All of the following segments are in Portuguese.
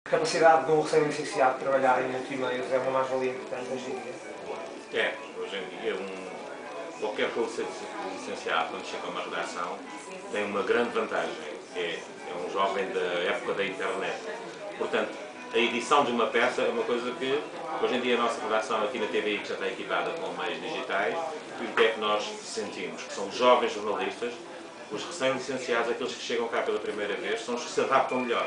A capacidade de um recém-licenciado trabalhar em multimeios é uma mais-valia importante hoje em dia? É, hoje em dia qualquer licenciado, quando chega a uma redação, tem uma grande vantagem, é um jovem da época da internet. Portanto, a edição de uma peça é uma coisa que, hoje em dia, a nossa redação aqui na TVI, que já está equipada com meios digitais, e o que é que nós sentimos? Que são os jovens jornalistas, os recém-licenciados, aqueles que chegam cá pela primeira vez, são os que se adaptam melhor.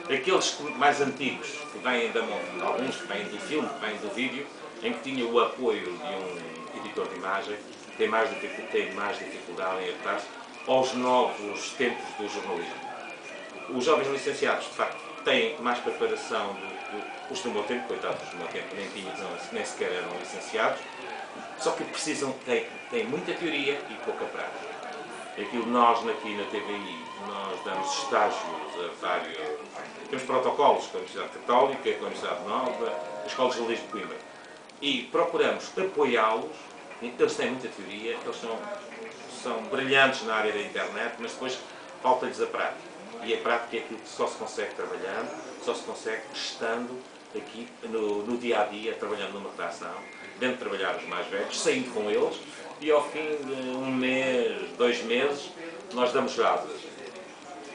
Aqueles mais antigos, que vêm da mão, alguns que vêm do filme, que vêm do vídeo, em que tinha o apoio de um editor de imagem, têm mais dificuldade em adaptar-se aos novos tempos do jornalismo. Os jovens licenciados, de facto, têm mais preparação do que os do meu tempo, coitados do meu tempo, nem sequer eram licenciados, só que têm muita teoria e pouca prática. Aquilo nós aqui na TVI, nós damos estágios a vários. Temos protocolos com a Universidade Católica, com a Universidade Nova, a Escola de Jornalismo de Coimbra. E procuramos apoiá-los, eles têm muita teoria, eles são brilhantes na área da internet, mas depois falta-lhes a prática. E a prática é aquilo que só se consegue trabalhando, só se consegue estando aqui no dia a dia, trabalhando numa redação, vendo trabalhar os mais velhos, saindo com eles, e ao fim de um mês, 2 meses, nós damos asas.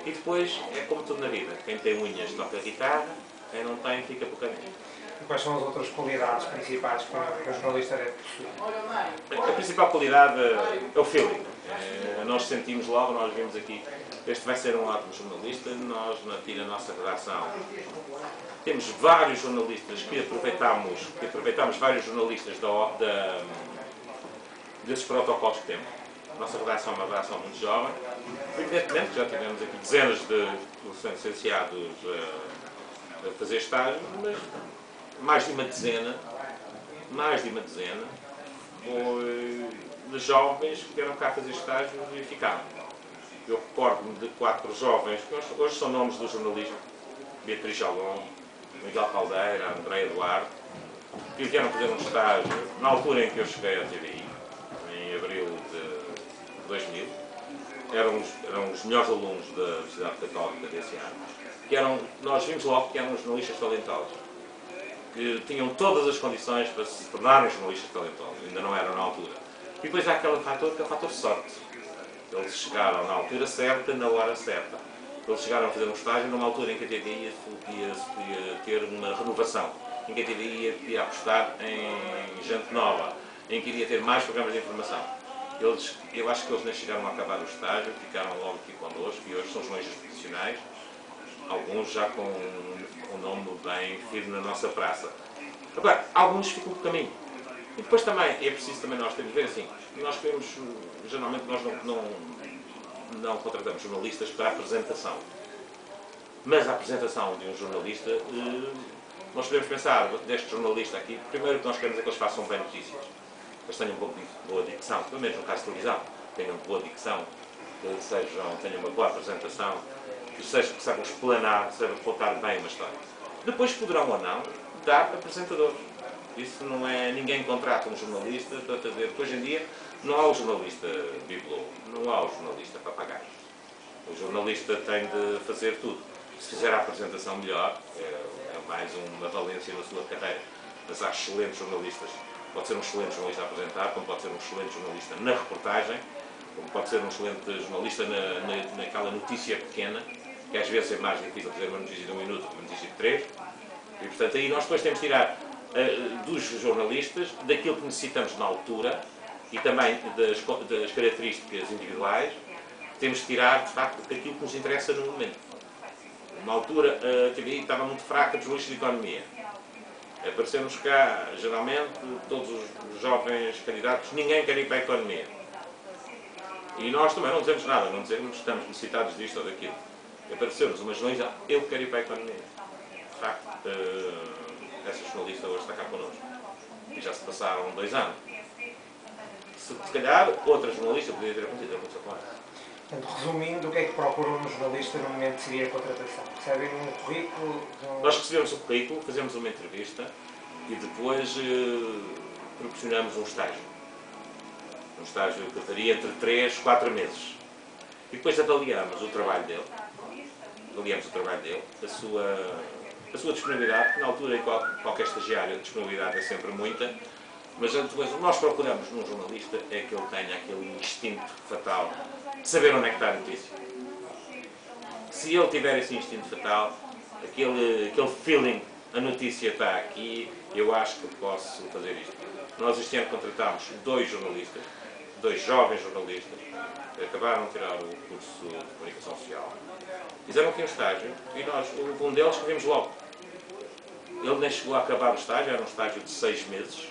E depois é como tudo na vida, quem tem unhas toca a guitarra, quem não tem fica por caminho. E quais são as outras qualidades principais que um jornalista deve possuir? A principal qualidade é o feeling. Nós sentimos logo, nós vimos aqui, este vai ser um ótimo jornalista, nós aqui na nossa redação temos vários jornalistas que aproveitamos vários jornalistas desses protocolos que temos. A nossa redação é uma redação muito jovem. Evidentemente já tivemos aqui dezenas de licenciados a fazer estágio, mas mais de uma dezena de jovens que vieram cá fazer estágios e ficaram. Eu recordo-me de 4 jovens, que hoje são nomes do jornalismo: Beatriz Jalom, Miguel Caldeira, André Eduardo, que vieram fazer um estágio na altura em que eu cheguei à TVI, em abril de 2000. Eram os melhores alunos da Universidade Católica desse ano. Nós vimos logo que eram jornalistas talentosos, que tinham todas as condições para se tornarem jornalistas talentosos, ainda não eram na altura. E depois há aquele fator que é o fator sorte. Eles chegaram na altura certa, na hora certa. Eles chegaram a fazer um estágio numa altura em que a TVI podia ter uma renovação, em que a TVI podia apostar em gente nova, em que iria ter mais programas de informação. Eu acho que eles nem chegaram a acabar o estágio, ficaram logo aqui connosco e hoje são jornalistas profissionais, alguns já com um nome bem firme na nossa praça. Agora, alguns ficam por caminho. E depois também, é preciso também nós termos de ver assim, geralmente nós não contratamos jornalistas para a apresentação. Mas a apresentação de um jornalista, nós podemos pensar deste jornalista aqui, primeiro o que nós queremos é que eles façam bem notícias. Eles tenham boa dicção, pelo menos no caso de televisão, tenham boa dicção, que tenham uma boa apresentação, que saibam explanar, saibam contar bem uma história. Depois poderão ou não dar apresentadores. Isso não é, ninguém contrata um jornalista para fazer, porque hoje em dia não há o jornalista bibelô, não há o jornalista papagaio. O jornalista tem de fazer tudo. Se fizer a apresentação melhor, é mais uma valência na sua carreira. Mas há excelentes jornalistas. Pode ser um excelente jornalista a apresentar, como pode ser um excelente jornalista na reportagem, como pode ser um excelente jornalista naquela notícia pequena, que às vezes é mais difícil fazer uma notícia de 1 minuto que uma notícia de 3. E, portanto, aí nós depois temos de tirar dos jornalistas, daquilo que necessitamos na altura e também das características individuais, temos de tirar, de facto, daquilo que nos interessa no momento. Numa altura, a TVI estava muito fraca dos jornalistas de economia. Aparecemos cá, geralmente, todos os jovens candidatos, ninguém quer ir para a economia. E nós também não dizemos nada, não dizemos que estamos necessitados disto ou daquilo. Apareceu-nos uma jornalista, eu quero ir para a economia. De facto, essa jornalista hoje está cá connosco. E já se passaram 2 anos. Se calhar, outra jornalista poderia ter acontecido com ela. Portanto, resumindo, o que é que procuram no jornalista no momento de seguir a contratação? Recebem um currículo? Nós recebemos o currículo, fazemos uma entrevista e depois proporcionamos um estágio. Um estágio que varia entre 3 e 4 meses. E depois avaliamos o trabalho dele, a sua a sua disponibilidade, que na altura em qualquer estagiário a disponibilidade é sempre muita, mas depois nós procuramos num jornalista é que ele tenha aquele instinto fatal de saber onde é que está a notícia. Se ele tiver esse instinto fatal, aquele feeling, a notícia está aqui, eu acho que posso fazer isto. Nós este ano contratámos 2 jornalistas, 2 jovens jornalistas, que acabaram de tirar o curso de comunicação social. Fizeram aqui um estágio e nós, um deles, que vimos logo. Ele nem chegou a acabar o estágio, era um estágio de 6 meses.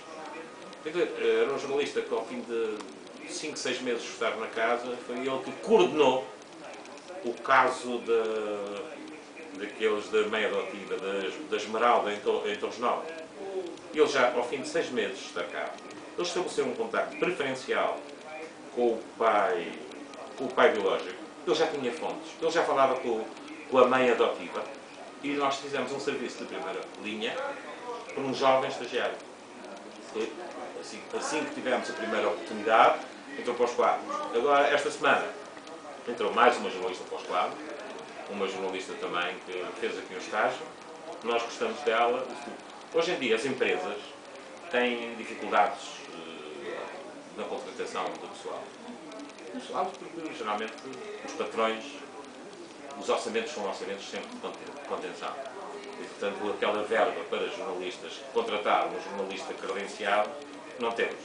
Era um jornalista que ao fim de 5, 6 meses de estar na casa, foi ele que coordenou o caso daqueles da meia adotiva, da Esmeralda em Torres Novas. Ele já, ao fim de 6 meses de estar cá, ele estabeleceu um contacto preferencial com o pai biológico. Ele já tinha fontes, ele já falava com a mãe adotiva e nós fizemos um serviço de primeira linha para um jovem estagiário. Assim que tivemos a primeira oportunidade, entrou para os quadros. Agora, esta semana, entrou mais uma jornalista para os quadros, uma jornalista também que fez aqui um estágio. Nós gostamos dela. Hoje em dia, as empresas têm dificuldades na contratação do pessoal. Porque, geralmente, os patrões, os orçamentos são orçamentos sempre de contenção. E, portanto, aquela verba para jornalistas, contratar um jornalista credenciado, não temos.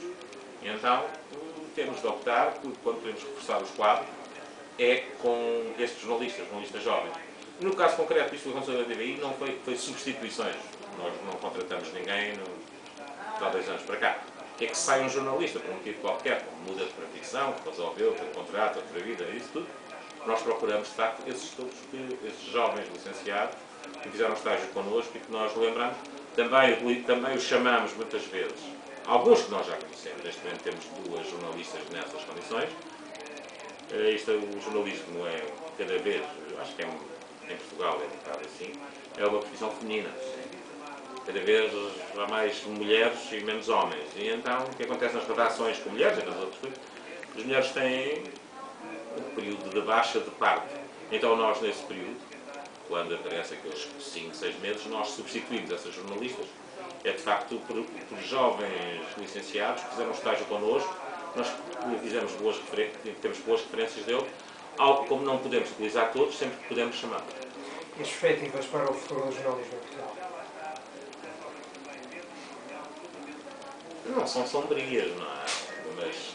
E então, temos de optar, quando queremos reforçar os quadros, é com estes jornalistas jovens. No caso concreto, isto aconteceu da TVI, não foi substituições. Nós não contratamos ninguém há 2 anos para cá. É que sai um jornalista, por um motivo qualquer, como muda de profissão, que resolveu, pelo contrato, outra vida, isso tudo. Nós procuramos, de facto, esses jovens licenciados que fizeram estágio connosco e que nós lembramos. Também os chamamos muitas vezes. Alguns que nós já conhecemos. Neste momento temos 2 jornalistas nessas condições. O jornalismo é cada vez, acho que em Portugal é um bocado assim, é uma profissão feminina. Cada vez há mais mulheres e menos homens. E então, o que acontece nas redações com mulheres e nas outras coisas, as mulheres têm um período de baixa de parto. Então nós, nesse período, quando aparece aqueles 5, 6 meses, nós substituímos essas jornalistas. É de facto por jovens licenciados que fizeram estágio connosco. Nós temos boas referências dele. Como não podemos utilizar todos, sempre que podemos chamar. E as perspectivas para o futuro do jornalismo em Portugal? Não são sombrias, não é? Mas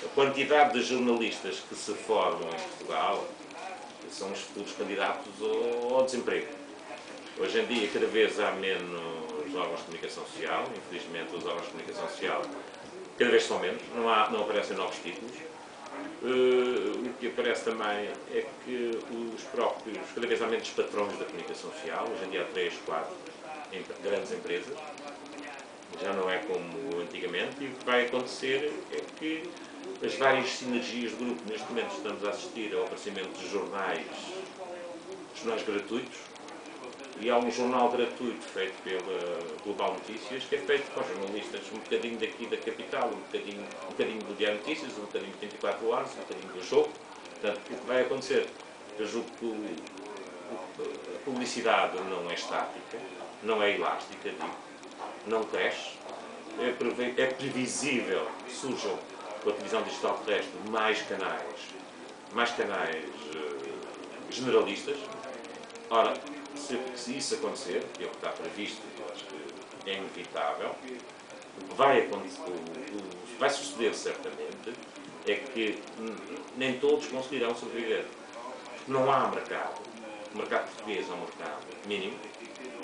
a quantidade de jornalistas que se formam em Portugal são os futuros candidatos ao desemprego. Hoje em dia, cada vez há menos órgãos de comunicação social. Infelizmente, os órgãos de comunicação social cada vez são menos, não aparecem novos títulos. O que aparece também é que cada vez há menos patrões da comunicação social. Hoje em dia há 3, 4 grandes empresas. Já não é como antigamente, e o que vai acontecer é que as várias sinergias do grupo, neste momento estamos a assistir ao aparecimento de jornais gratuitos, e há um jornal gratuito feito pela Global Notícias, que é feito com jornalistas um bocadinho daqui da capital, um bocadinho do Diário Notícias, um bocadinho de 24 horas, um bocadinho do Jogo. Portanto, o que vai acontecer, eu julgo que a publicidade não é estática, não é elástica, não cresce. É previsível que surjam com a televisão digital terrestre mais canais generalistas. Ora, se isso acontecer, que é o que está previsto, eu acho que é inevitável, o que vai suceder certamente é que nem todos conseguirão sobreviver. Não há mercado. O mercado português é um mercado mínimo.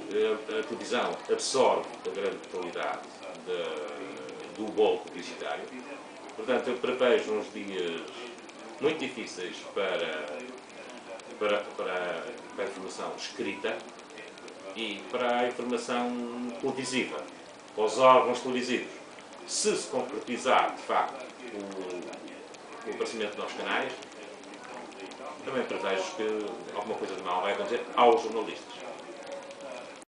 A televisão absorve a grande totalidade do bolo publicitário. Portanto, eu prevejo uns dias muito difíceis para a informação escrita e para a informação televisiva, para os órgãos televisivos. Se concretizar, de facto, o aparecimento de novos canais, também prevejo que alguma coisa de mal vai acontecer aos jornalistas.